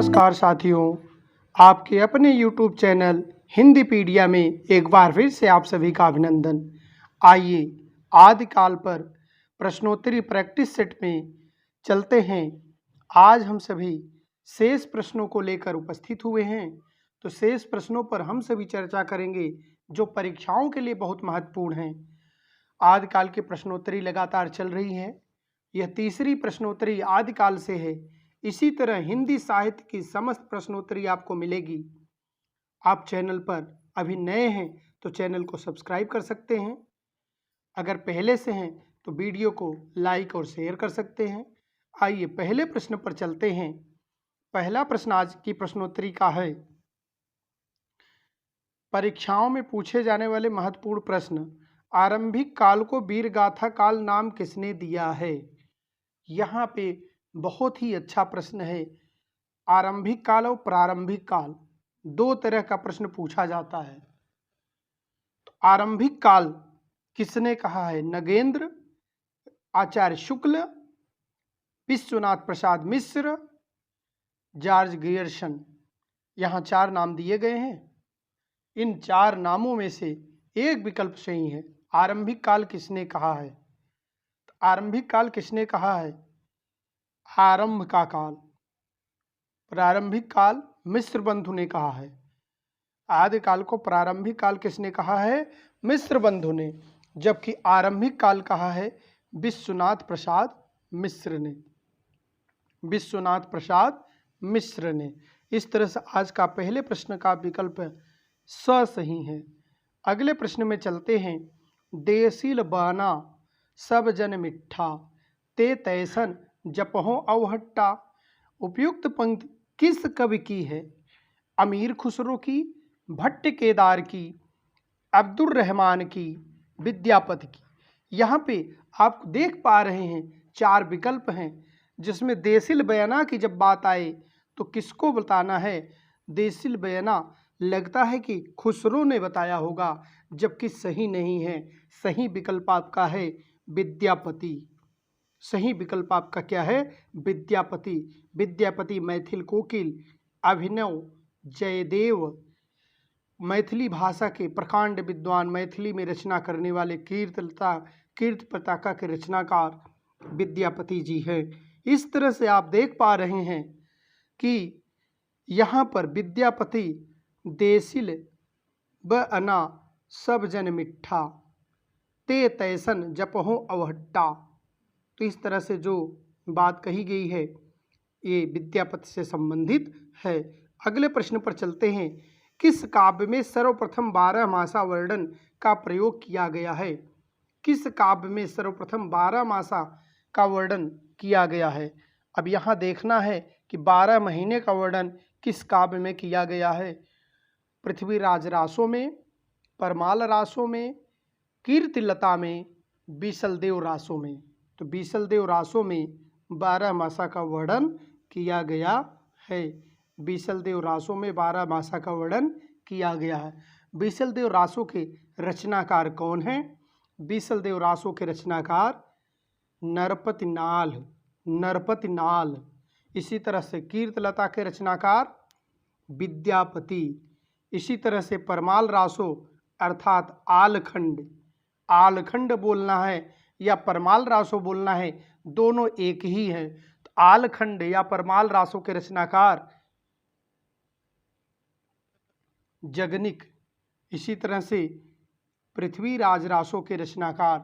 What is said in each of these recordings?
नमस्कार साथियों, आपके अपने YouTube चैनल हिंदीपीडिया में एक बार फिर से आप सभी का अभिनंदन। आइए आदिकाल पर प्रश्नोत्तरी प्रैक्टिस सेट में चलते हैं। आज हम सभी शेष प्रश्नों को लेकर उपस्थित हुए हैं। तो शेष प्रश्नों पर हम सभी चर्चा करेंगे जो परीक्षाओं के लिए बहुत महत्वपूर्ण हैं। आदिकाल की प्रश्नोत्तरी लगातार चल रही है। यह तीसरी प्रश्नोत्तरी आदिकाल से है। इसी तरह हिंदी साहित्य की समस्त प्रश्नोत्तरी आपको मिलेगी। आप चैनल पर अभी नए हैं तो चैनल को सब्सक्राइब कर सकते हैं। अगर पहले से हैं तो वीडियो को लाइक और शेयर कर सकते हैं। आइए पहले प्रश्न पर चलते हैं। पहला प्रश्न आज की प्रश्नोत्तरी का है, परीक्षाओं में पूछे जाने वाले महत्वपूर्ण प्रश्न। आरंभिक काल को वीरगाथा काल नाम किसने दिया है? यहाँ पे बहुत ही अच्छा प्रश्न है। आरंभिक काल और प्रारंभिक काल दो तरह का प्रश्न पूछा जाता है। तो आरंभिक काल किसने कहा है? नगेंद्र, आचार्य शुक्ल, विश्वनाथ प्रसाद मिश्र, जॉर्ज ग्रियर्सन। यहाँ चार नाम दिए गए हैं। इन चार नामों में से एक विकल्प सही है। आरंभिक काल किसने कहा है? तो आरंभिक काल किसने कहा है? आरंभ का काल। प्रारंभिक काल मिश्र बंधु ने कहा है। आदिकाल को प्रारंभिक काल किसने कहा है? मिश्र बंधु ने। जबकि आरंभिक काल कहा है विश्वनाथ प्रसाद मिश्र ने। विश्वनाथ प्रसाद मिश्र ने। इस तरह से आज का पहले प्रश्न का विकल्प स सही है। अगले प्रश्न में चलते हैं। देसील बाना सब जन मिठा, ते तैसन जपहो अवहट्टा। उपयुक्त पंक्ति किस कवि की है? अमीर खुसरो की, भट्ट केदार की, अब्दुल रहमान की, विद्यापति की। यहाँ पे आप देख पा रहे हैं चार विकल्प हैं, जिसमें देसिल बयाना की जब बात आए तो किसको बताना है? देसिल बयाना लगता है कि खुसरो ने बताया होगा, जबकि सही नहीं है। सही विकल्प आपका है विद्यापति। सही विकल्प आपका क्या है? विद्यापति। विद्यापति मैथिल कोकिल, अभिनव जयदेव, मैथिली भाषा के प्रकांड विद्वान, मैथिली में रचना करने वाले कीर्त पताका के रचनाकार विद्यापति जी हैं। इस तरह से आप देख पा रहे हैं कि यहाँ पर विद्यापति, देसिल ब अना सब जन मिठा, ते तैसन जपहो अवहट्टा। तो इस तरह से जो बात कही गई है ये विद्यापति से संबंधित है। अगले प्रश्न पर चलते हैं। किस काव्य में सर्वप्रथम 12 मासा वर्णन का प्रयोग किया गया है? किस काव्य में सर्वप्रथम 12 मासा का वर्णन किया गया है? अब यहाँ देखना है कि 12 महीने का वर्णन किस काव्य में किया गया है। पृथ्वीराज रासों में, परमाल रासों में, कीर्तिलता में, बीसलदेव रासों में। तो बीसलदेव रासों में 12 मासा का वर्णन किया गया है। बीसलदेव रासों में 12 मासा का वर्णन किया गया है। बीसलदेव रासों के रचनाकार कौन हैं? बीसलदेव रासों के रचनाकार नरपति नाल। नरपति नाल। इसी तरह से कीर्तलता के रचनाकार विद्यापति। इसी तरह से परमाल रासों अर्थात आलखंड। आलखंड बोलना है या परमाल रासों बोलना है, दोनों एक ही हैं। तो आलखंड या परमाल रासों के रचनाकार जगनिक। इसी तरह से पृथ्वीराज रासों के रचनाकार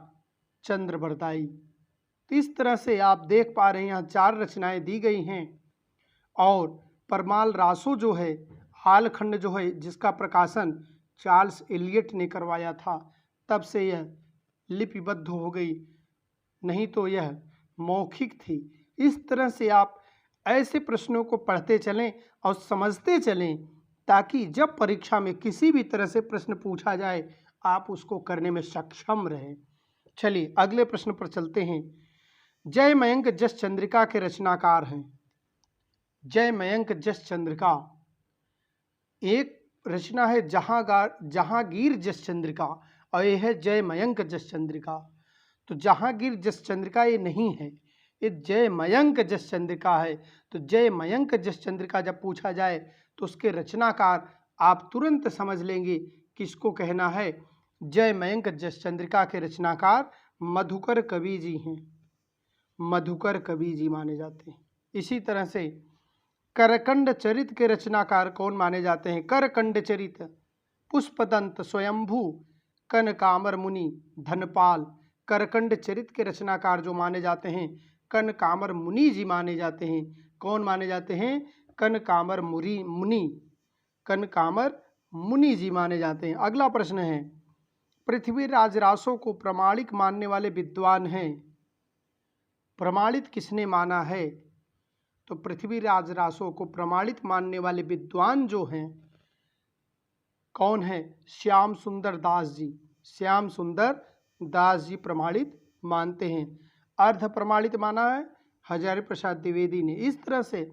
चंद्रबरदाई। तो इस तरह से आप देख पा रहे हैं यहाँ चार रचनाएं दी गई हैं। और परमाल रासों जो है, आलखंड जो है, जिसका प्रकाशन चार्ल्स एलियट ने करवाया था, तब से यह लिपिबद्ध हो गई, नहीं तो यह मौखिक थी। इस तरह से आप ऐसे प्रश्नों को पढ़ते चलें और समझते चलें, ताकि जब परीक्षा में किसी भी तरह से प्रश्न पूछा जाए आप उसको करने में सक्षम रहें। चलिए अगले प्रश्न पर चलते हैं। जय मयंक जस चंद्रिका के रचनाकार हैं। जय मयंक जस चंद्रिका एक रचना है जहांगीर जस चंद्रिका, और यह है जय मयंक जस चंद्रिका। तो जहांगीर जस चंद्रिका ये नहीं है, ये जय मयंक जस चंद्रिका है। तो जय मयंक जस चंद्रिका जब पूछा जाए तो उसके रचनाकार आप तुरंत समझ लेंगे किसको कहना है। जय मयंक जस चंद्रिका के रचनाकार मधुकर कवि जी हैं, मधुकर कवि जी माने जाते हैं। इसी तरह से करकंड चरित के रचनाकार कौन माने जाते हैं? करकंड चरित पुष्पदंत स्वयंभू कनकामर मुनि धनपाल। करकंड चरित के रचनाकार जो माने जाते हैं कनकामर मुनि जी माने जाते हैं। कौन माने जाते हैं? कनकामर मुनि, कनकामर मुनि जी माने जाते हैं। अगला प्रश्न है, पृथ्वीराज रासो को प्रमाणिक मानने वाले विद्वान हैं। प्रमाणित किसने माना है? तो पृथ्वीराज रासो को प्रमाणित मानने वाले विद्वान जो हैं कौन है? श्याम सुंदर दास जी। श्याम सुंदर दास जी प्रमाणित मानते हैं। अर्ध प्रमाणित माना है हजारी प्रसाद द्विवेदी ने। इस तरह से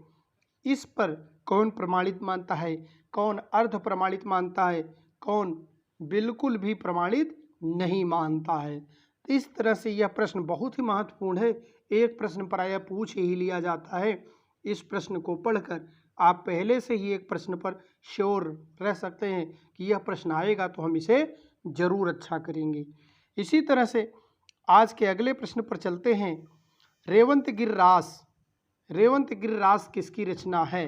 इस पर कौन प्रमाणित मानता है, कौन अर्ध प्रमाणित मानता है, कौन बिल्कुल भी प्रमाणित नहीं मानता है। तो इस तरह से यह प्रश्न बहुत ही महत्वपूर्ण है। एक प्रश्न प्रायः पूछ ही लिया जाता है। इस प्रश्न को पढ़कर आप पहले से ही एक प्रश्न पर श्योर रह सकते हैं कि यह प्रश्न आएगा तो हम इसे जरूर अच्छा करेंगे। इसी तरह से आज के अगले प्रश्न पर चलते हैं। रेवंत गिर रास, रेवंत गिर रास किसकी रचना है?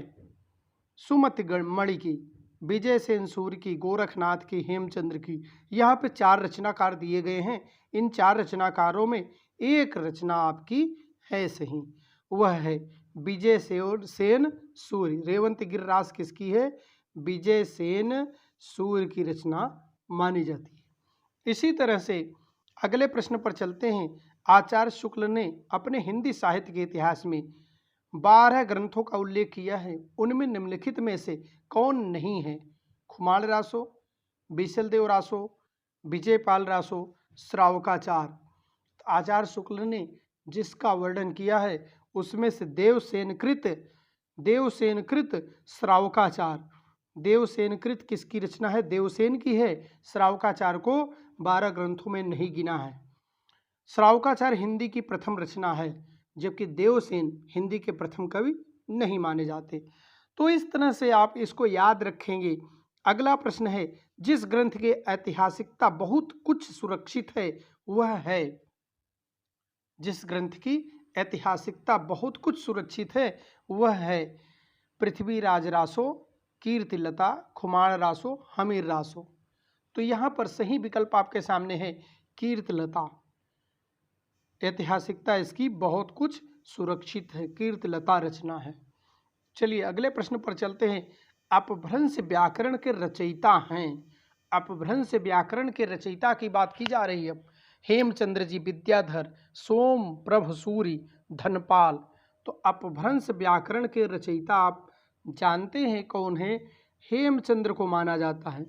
सुमति मणि की, विजय सेन सूर्य की, गोरखनाथ की, हेमचंद्र की। यहाँ पे 4 रचनाकार दिए गए हैं। इन 4 रचनाकारों में एक रचना आपकी है सही, वह है विजय सेन सूर्य। रेवंत गिर रास किसकी है? विजय सेन सूर्य की रचना मानी जाती है। इसी तरह से अगले प्रश्न पर चलते हैं। आचार्य शुक्ल ने अपने हिंदी साहित्य के इतिहास में 12 ग्रंथों का उल्लेख किया है। उनमें निम्नलिखित में से कौन नहीं है? खुमाण रासो, बीसलदेव रासो, विजयपाल रासो, श्रावकाचार। आचार्य शुक्ल ने जिसका वर्णन किया है उसमें से देवसेनकृत श्रावकाचार। देवसेनकृत किसकी रचना है? देवसेन की है। श्रावकाचार को 12 ग्रंथों में नहीं गिना है। श्रावकाचार हिंदी की प्रथम रचना है, जबकि देवसेन हिंदी के प्रथम कवि नहीं माने जाते। तो इस तरह से आप इसको याद रखेंगे। अगला प्रश्न है, जिस ग्रंथ की ऐतिहासिकता बहुत कुछ सुरक्षित है वह है, जिस ग्रंथ की ऐतिहासिकता बहुत कुछ सुरक्षित है वह है पृथ्वीराज रासो, कीर्तिलता, खुमाण रासो, हमीर रासो। तो यहाँ पर सही विकल्प आपके सामने है कीर्तिलता। ऐतिहासिकता इसकी बहुत कुछ सुरक्षित है, कीर्तिलता रचना है। चलिए अगले प्रश्न पर चलते हैं। अपभ्रंश व्याकरण के रचयिता हैं। अपभ्रंश व्याकरण के रचयिता की बात की जा रही है। हेमचंद्र जी, विद्याधर, सोम प्रभ सूरि, धनपाल। तो अपभ्रंश व्याकरण के रचयिता आप जानते हैं कौन है? हेमचंद्र को माना जाता है।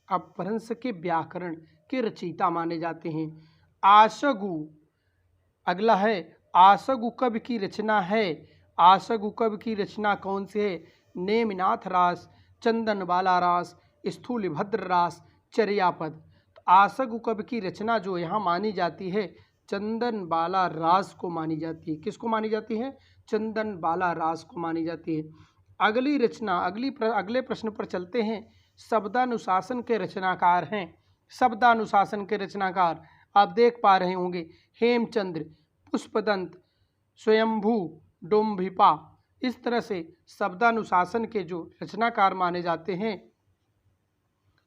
अपभ्रंश के व्याकरण के रचयिता माने जाते हैं। आशगु, अगला है आशगु कवि की रचना है। आशगु कवि की रचना कौन सी है? नेमिनाथ रास, चंदन बाला रास, स्थूलिभद्र रास, चर्यापद। आशगु कवि की रचना जो यहाँ मानी जाती है चंदन बाला रास को मानी जाती है। किसको मानी जाती है? चंदन बाला रास को मानी जाती है। अगली रचना अगले प्रश्न पर चलते हैं। शब्दानुशासन के रचनाकार हैं। शब्दानुशासन के रचनाकार आप देख पा रहे होंगे हेमचंद्र, पुष्पदंत, स्वयंभू, डोम्भिपा। इस तरह से शब्दानुशासन के जो रचनाकार माने जाते हैं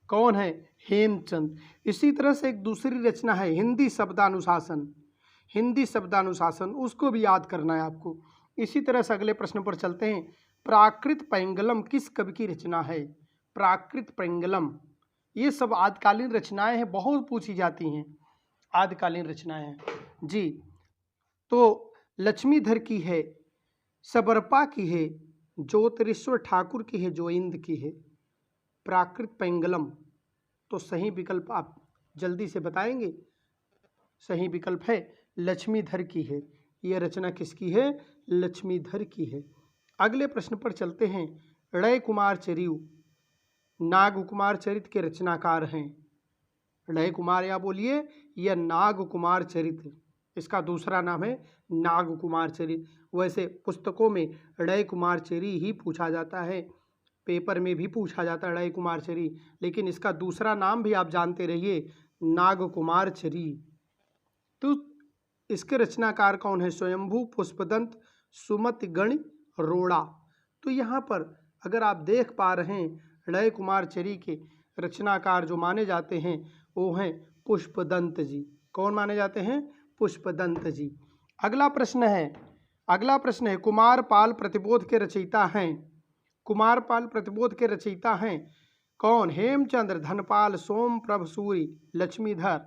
कौन है? हेमचंद। इसी तरह से एक दूसरी रचना है हिंदी शब्दानुशासन। हिंदी शब्दानुशासन उसको भी याद करना है आपको। इसी तरह से अगले प्रश्न पर चलते हैं। प्राकृत पैंगलम किस कवि की रचना है? प्राकृत पैंगलम, ये सब आदिकालीन रचनाएं हैं, बहुत पूछी जाती हैं, आदिकालीन रचनाएं हैं जी। तो लक्ष्मीधर की है, सबरपा की है, ज्योतिरीश्वर ठाकुर की है, जोइंद की है। प्राकृत पैंगलम। तो सही विकल्प आप जल्दी से बताएंगे। सही विकल्प है लक्ष्मीधर की है। यह रचना किसकी है? लक्ष्मीधर की है। अगले प्रश्न पर चलते हैं। ड़य कुमार चरियु नागकुमार चरित के रचनाकार हैं। ड़य कुमार या बोलिए या नागकुमार चरित, इसका दूसरा नाम है नाग कुमारचरी। वैसे पुस्तकों में ड़य कुमारचरी ही पूछा जाता है, पेपर में भी पूछा जाता है ड़य कुमारचरी, लेकिन इसका दूसरा नाम भी आप जानते रहिए, नाग कुमारचरी। तो इसके रचनाकार कौन है? स्वयंभू पुष्पदंत सुमतिगण रोड़ा। तो यहाँ पर अगर आप देख पा रहे हैं ड़य कुमारचरी के रचनाकार जो माने जाते हैं वो हैं पुष्पदंत जी। कौन माने जाते हैं? पुष्पदंत जी। अगला प्रश्न है कुमारपाल प्रतिबोध के रचयिता हैं। कुमारपाल प्रतिबोध के रचयिता हैं कौन? हेमचंद्र, धनपाल, सोमप्रभ सूरी, लक्ष्मीधर।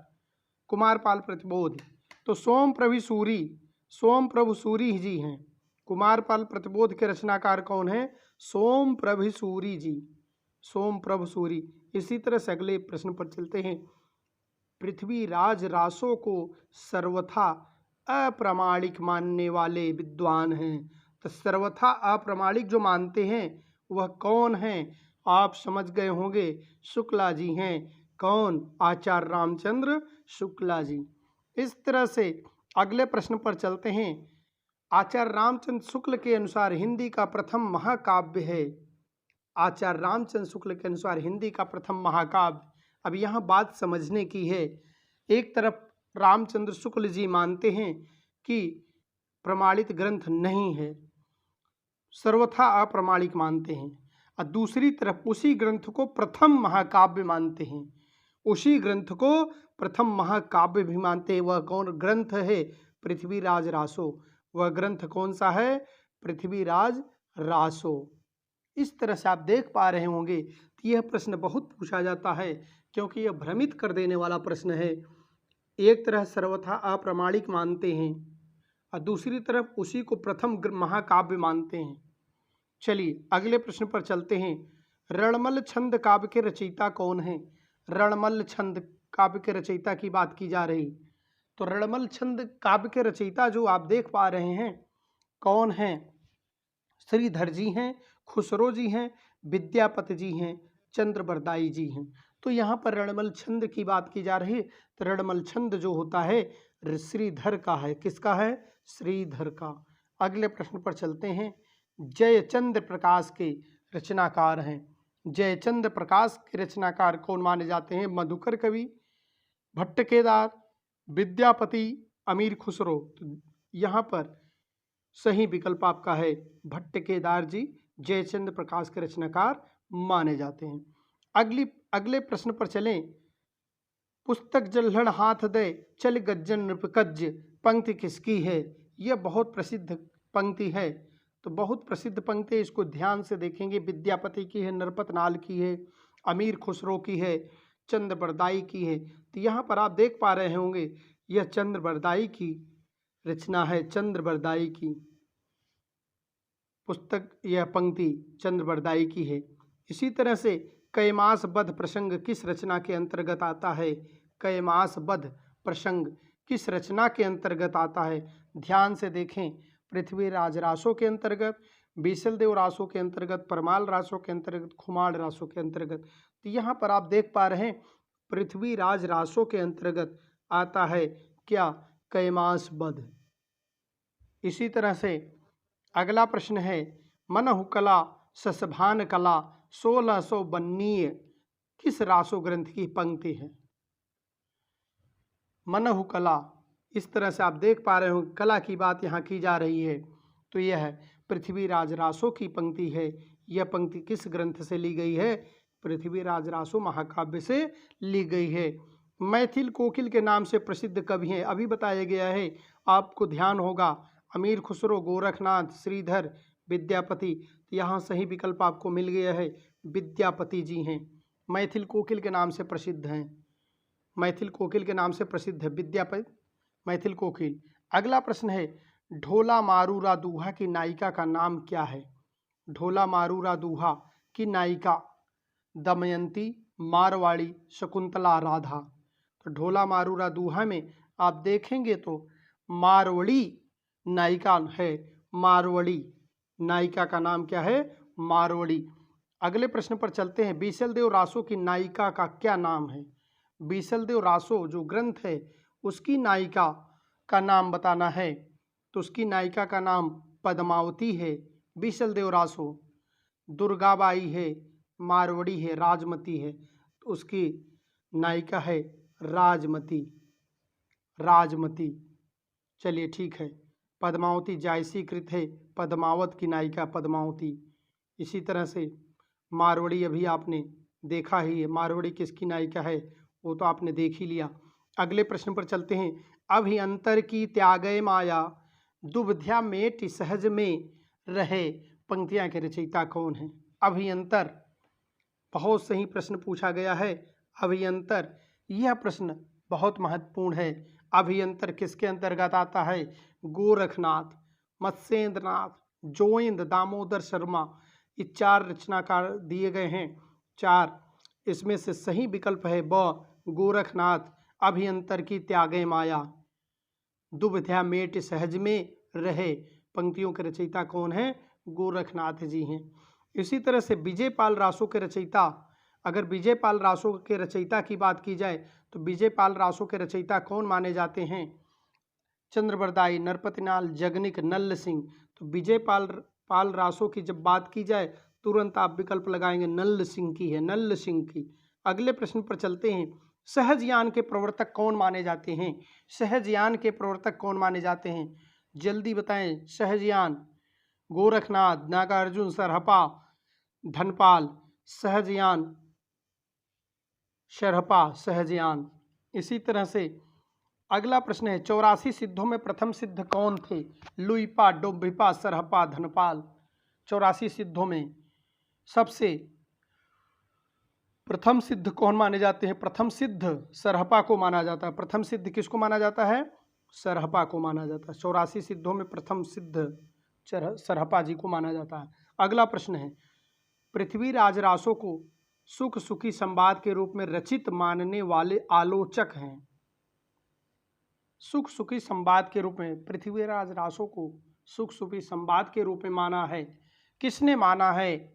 कुमारपाल प्रतिबोध तो सोमप्रभु सूरी जी हैं। कुमारपाल प्रतिबोध के रचनाकार कौन है? सोमप्रभु सूरी जी, सोमप्रभु सूरी। इसी तरह से अगले प्रश्न पर चलते हैं। पृथ्वीराज रासो को सर्वथा अप्रामाणिक मानने वाले विद्वान हैं। तो सर्वथा अप्रामाणिक जो मानते हैं वह कौन हैं? आप समझ गए होंगे, शुक्ला जी हैं। कौन? आचार्य रामचंद्र शुक्ला जी। इस तरह से अगले प्रश्न पर चलते हैं। आचार्य रामचंद्र शुक्ल के अनुसार हिंदी का प्रथम महाकाव्य है। आचार्य रामचंद्र शुक्ल के अनुसार हिंदी का प्रथम महाकाव्य। अब यहाँ बात समझने की है। एक तरफ रामचंद्र शुक्ल जी मानते हैं कि प्रमाणित ग्रंथ नहीं है, सर्वथा अप्रमाणिक मानते हैं, और दूसरी तरफ उसी ग्रंथ को प्रथम महाकाव्य मानते हैं, उसी ग्रंथ को प्रथम महाकाव्य भी मानते हैं। वह कौन ग्रंथ है? पृथ्वीराज रासो। वह ग्रंथ कौन सा है? पृथ्वीराज रासो। इस तरह से आप देख पा रहे होंगे कि यह प्रश्न बहुत पूछा जाता है, क्योंकि यह भ्रमित कर देने वाला प्रश्न है। एक तरह सर्वथा अप्रामाणिक मानते हैं और दूसरी तरफ उसी को प्रथम महाकाव्य मानते हैं। चलिए अगले प्रश्न पर चलते हैं। रणमल छंद काव्य के रचयिता कौन है? रणमल छंद काव्य के रचयिता की बात की जा रही। तो रणमल छंद काव्य के रचयिता जो आप देख पा रहे हैं कौन हैं? श्रीधर जी हैं, खुसरो जी हैं, विद्यापति जी हैं, चंद्रबरदाई जी हैं। तो यहाँ पर रणमल छंद की बात की जा रही है। तो रणमल छंद जो होता है श्रीधर का है। किसका है? श्रीधर का। अगले प्रश्न पर चलते हैं। जयचंद्र प्रकाश के रचनाकार हैं। जयचंद्र प्रकाश के रचनाकार कौन माने जाते हैं? मधुकर कवि, भट्टकेदार, विद्यापति, अमीर खुसरो। तो यहाँ पर सही विकल्प आपका है भट्टकेदार जी जयचंद्र प्रकाश के रचनाकार माने जाते हैं। अगले प्रश्न पर चलें। पुस्तक जल्हड़ हाथ दे चल गज्जन नृपकज्ज पंक्ति किसकी है? यह बहुत प्रसिद्ध पंक्ति है। तो बहुत प्रसिद्ध पंक्ति, इसको ध्यान से देखेंगे। विद्यापति की है, नरपतनाल की है, अमीर खुसरो की है, चंद्रबरदाई की है। तो यहाँ पर आप देख पा रहे होंगे यह चंद्रबरदाई की रचना है। चंद्रबरदाई की पुस्तक, यह पंक्ति चंद्रबरदाई की है। इसी तरह से कैमास बध प्रसंग किस रचना के अंतर्गत आता है? कैमास बध प्रसंग किस रचना के अंतर्गत आता है? ध्यान से देखें। पृथ्वीराज रासो के अंतर्गत, बीसलदेव रासो के अंतर्गत, परमाल रासो के अंतर्गत, खुमाड़ रासो के अंतर्गत। तो यहाँ पर आप देख पा रहे हैं पृथ्वीराज रासो के अंतर्गत आता है क्या? कैमास बध। इसी तरह से अगला प्रश्न है। मनहु कला ससभान कला 1692 किस रासो ग्रंथ की पंक्ति है? मनहु कला। इस तरह से आप देख पा रहे हो कला की बात यहाँ की जा रही है। तो यह पृथ्वीराज रासो की पंक्ति है। यह पंक्ति किस ग्रंथ से ली गई है? पृथ्वीराज रासो महाकाव्य से ली गई है। मैथिल कोकिल के नाम से प्रसिद्ध कवि हैं, अभी बताया गया है, आपको ध्यान होगा। अमीर खुसरो, गोरखनाथ, श्रीधर, विद्यापति। यहाँ सही विकल्प आपको मिल गया है, विद्यापति जी हैं। मैथिल कोकिल के नाम से प्रसिद्ध हैं। मैथिल कोकिल के नाम से प्रसिद्ध है विद्यापति, मैथिल कोकिल। अगला प्रश्न है। ढोला मारूरा दूहा की नायिका का नाम क्या है? ढोला मारूरा दूहा की नायिका दमयंती, मारवाड़ी, शकुंतला, राधा। तो ढोला मारूरा दूहा में आप देखेंगे तो मारवाड़ी नायिका है। मारवाड़ी नायिका का नाम क्या है? मारवाड़ी। अगले प्रश्न पर चलते हैं। बीसलदेव रासो की नायिका का क्या नाम है? बीसलदेव रासो जो ग्रंथ है उसकी नायिका का नाम बताना है तो उसकी नायिका का नाम पद्मावती है, बीसलदेव रासो। दुर्गाबाई है, मारवाड़ी है, राजमती है, तो उसकी नायिका है राजमती। राजमती, चलिए ठीक है। पद्मावती जायसीकृत है, पद्मावत की नायिका पद्मावती। इसी तरह से मारवाड़ी अभी आपने देखा ही है, मारवाड़ी किसकी नायिका है वो तो आपने देख ही लिया। अगले प्रश्न पर चलते हैं। अभियंतर की त्यागय माया, दुबध्या मेट सहज में रहे, पंक्तियां के रचयिता कौन है? अभियंतर, बहुत सही प्रश्न पूछा गया है। अभियंतर, यह प्रश्न बहुत महत्वपूर्ण है। अभियंतर किसके अंतर्गत आता है? गोरखनाथ, मत्स्येंद्रनाथ, जोइंद, दामोदर शर्मा, ये 4 रचनाकार दिए गए हैं। 4, इसमें से सही विकल्प है ब, गोरखनाथ। अभियंतर की त्यागे माया, दुबध्या मेट सहज में रहे, पंक्तियों के रचयिता कौन है? गोरखनाथ जी हैं। इसी तरह से विजयपाल रासो के रचयिता, अगर विजयपाल रासो के रचयिता की बात की जाए तो विजयपाल रासो के रचयिता कौन माने जाते हैं? चंद्रबरदाई, नरपतिनाल, जगनिक, नल्ल सिंह। तो विजयपाल रासो की जब बात की जाए तुरंत आप विकल्प लगाएंगे नल्ल सिंह की है, नल्ल सिंह की। अगले प्रश्न पर चलते हैं। सहजयान के प्रवर्तक कौन माने जाते हैं? सहजयान के प्रवर्तक कौन माने जाते हैं? जल्दी बताएं। सहजयान, गोरखनाथ, नागार्जुन, सरहपा, धनपाल। सहजयान, शरहपा, सहजयान। इसी तरह से अगला प्रश्न है। 84 सिद्धों में प्रथम सिद्ध कौन थे? लुइपा, डोम्बिपा, सरहपा, धनपाल। 84 सिद्धों में सबसे प्रथम सिद्ध कौन माने जाते हैं? प्रथम सिद्ध सरहपा को माना जाता है। प्रथम सिद्ध किसको माना जाता है? सरहपा को माना जाता है। 84 सिद्धों में प्रथम सिद्ध सरहपा जी को माना जाता है। अगला प्रश्न है। पृथ्वीराज रासो को सुख सुखी संवाद के रूप में रचित मानने वाले आलोचक हैं। सुख सुखी संवाद के रूप में पृथ्वीराज रासो को सुख सुखी संवाद के रूप में माना है, किसने माना है?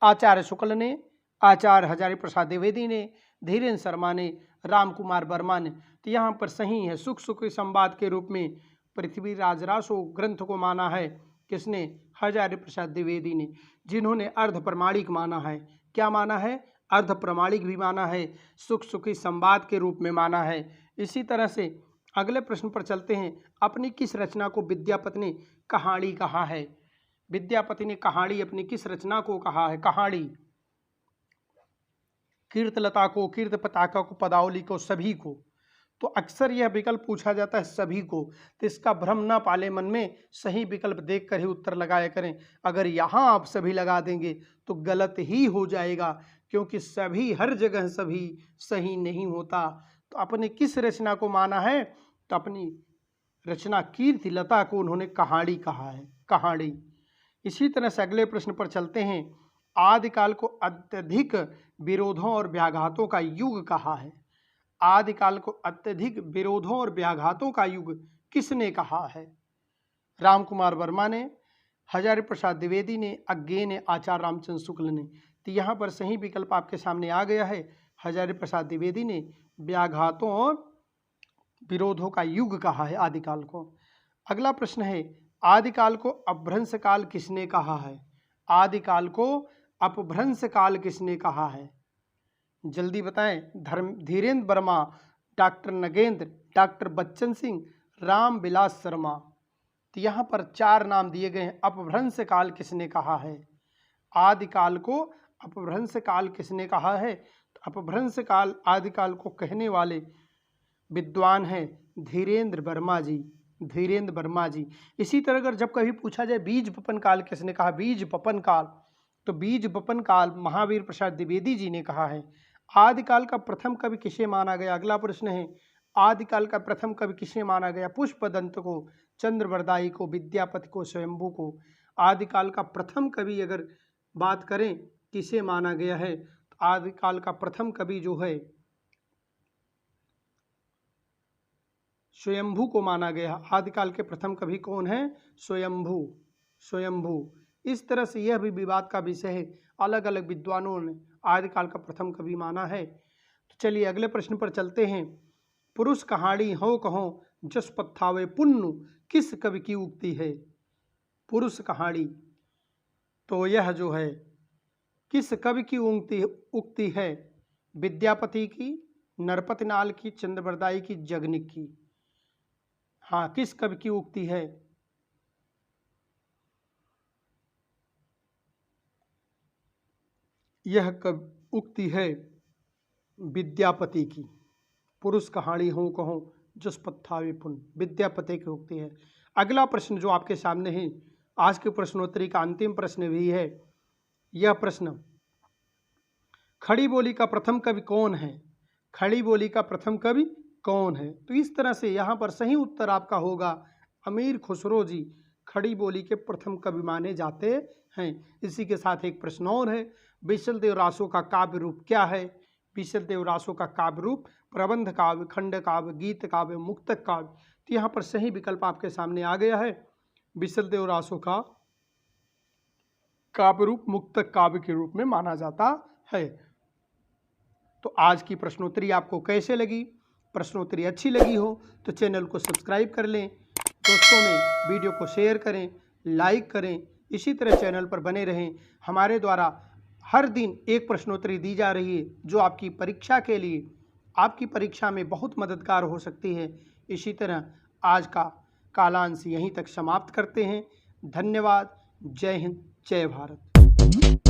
आचार्य शुक्ल ने, आचार्य हजारी प्रसाद द्विवेदी ने, धीरेन्द्र शर्मा ने, राम कुमार वर्मा ने। तो यहाँ पर सही है, सुख सुखी संवाद के रूप में पृथ्वीराज रासो ग्रंथ को माना है। किसने? हजारी प्रसाद द्विवेदी ने, जिन्होंने अर्ध प्रमाणिक माना है। क्या माना है? अर्ध प्रमाणिक भी माना है, सुख सुखी संवाद के रूप में माना है। इसी तरह से अगले प्रश्न पर चलते हैं। अपनी किस रचना को विद्यापति ने कहानी कहा है? विद्यापति ने कहानी अपनी किस रचना को कहा है? कहानी। कीर्तलता को, कीर्त पताका को, पदावली को, सभी को। तो अक्सर यह विकल्प पूछा जाता है सभी को, तो इसका भ्रम ना पाले मन में, सही विकल्प देख कर ही उत्तर लगाया करें। अगर यहाँ आप सभी लगा देंगे तो गलत ही हो जाएगा, क्योंकि सभी हर जगह सभी सही नहीं होता। तो अपने किस रचना को माना है? तो अपनी रचना कीर्तिलता को उन्होंने कहानी कहा है, कहानी। इसी तरह से अगले प्रश्न पर चलते हैं। आदिकाल को अत्यधिक विरोधों और व्याघातों का युग कहा है। आदिकाल को अत्यधिक विरोधों और व्याघातों का युग किसने कहा है? राम कुमार वर्मा ने, हजारी प्रसाद द्विवेदी ने, अज्ञे ने, आचार्य रामचंद्र शुक्ल ने। तो यहाँ पर सही विकल्प आपके सामने आ गया है, हजारी प्रसाद द्विवेदी ने व्याघातों और विरोधों का युग कहा है आदिकाल को। अगला प्रश्न है। आदिकाल को अपभ्रंश काल किसने कहा है? आदिकाल को अपभ्रंश काल किसने कहा है? जल्दी बताएं। Dhirendra Verma, doctor Nagendra, doctor Bachchan Singh, Ram Vilas Sharma. तो यहाँ पर 4 नाम दिए गए हैं। अपभ्रंश काल किसने कहा है? आदिकाल को अपभ्रंश काल किसने कहा है? तो अपभ्रंश काल आदिकाल को कहने वाले विद्वान हैं धीरेन्द्र वर्मा जी, धीरेन्द्र वर्मा जी। इसी तरह अगर जब कभी पूछा जाए बीज बपन काल किसने कहा? बीज बपन काल, तो बीज बपन काल महावीर प्रसाद द्विवेदी जी ने कहा है। आदिकाल का प्रथम कवि किसे माना गया? अगला प्रश्न है। आदिकाल का प्रथम कवि किसे माना गया? पुष्पदंत को, चंद्रबरदाई को, विद्यापति को, स्वयंभू को। आदिकाल का प्रथम कवि अगर बात करें किसे माना गया है, तो आदिकाल का प्रथम कवि जो है स्वयंभू को माना गया। आदिकाल के प्रथम कवि कौन है? स्वयंभू, स्वयंभू। इस तरह से यह भी विवाद का विषय है, अलग अलग विद्वानों ने आदिकाल का प्रथम कवि माना है। तो चलिए अगले प्रश्न पर चलते हैं। पुरुष कहानी हो कहो जस पत्थावे पुन्नु किस कवि की उक्ति है? पुरुष कहानी। तो यह जो है किस कवि की उक्ति है? विद्यापति की, नरपतनाल की, चंद्रबरदाई की, जगनिक की। हाँ, किस कवि की उक्ति है? यह उक्ति है विद्यापति की। पुरुष कहानी हो कहो जस पत्थावे पुन, विद्यापति की उक्ति है। अगला प्रश्न जो आपके सामने है, आज के प्रश्नोत्तरी का अंतिम प्रश्न भी है। यह प्रश्न, खड़ी बोली का प्रथम कवि कौन है? खड़ी बोली का प्रथम कवि कौन है? तो इस तरह से यहाँ पर सही उत्तर आपका होगा अमीर खुसरो जी खड़ी बोली के प्रथम कवि माने जाते हैं। इसी के साथ एक प्रश्न और है, बिसल देव रासो का काव्य रूप क्या है? बिसल देव रासो का काव्य रूप प्रबंध काव्य, खंड काव्य, गीत काव्य, मुक्तक काव्य। तो यहाँ पर सही विकल्प आपके सामने आ गया है। बिसल देव रासो का काव्य रूप मुक्तक काव्य के रूप में माना जाता है। तो आज की प्रश्नोत्तरी आपको कैसे लगी? प्रश्नोत्तरी अच्छी लगी हो तो चैनल को सब्सक्राइब कर लें, दोस्तों में वीडियो को शेयर करें, लाइक करें। इसी तरह चैनल पर बने रहें। हमारे द्वारा हर दिन एक प्रश्नोत्तरी दी जा रही है जो आपकी परीक्षा के लिए, आपकी परीक्षा में बहुत मददगार हो सकती है। इसी तरह आज का कालांश यहीं तक समाप्त करते हैं। धन्यवाद। जय हिंद, जय भारत।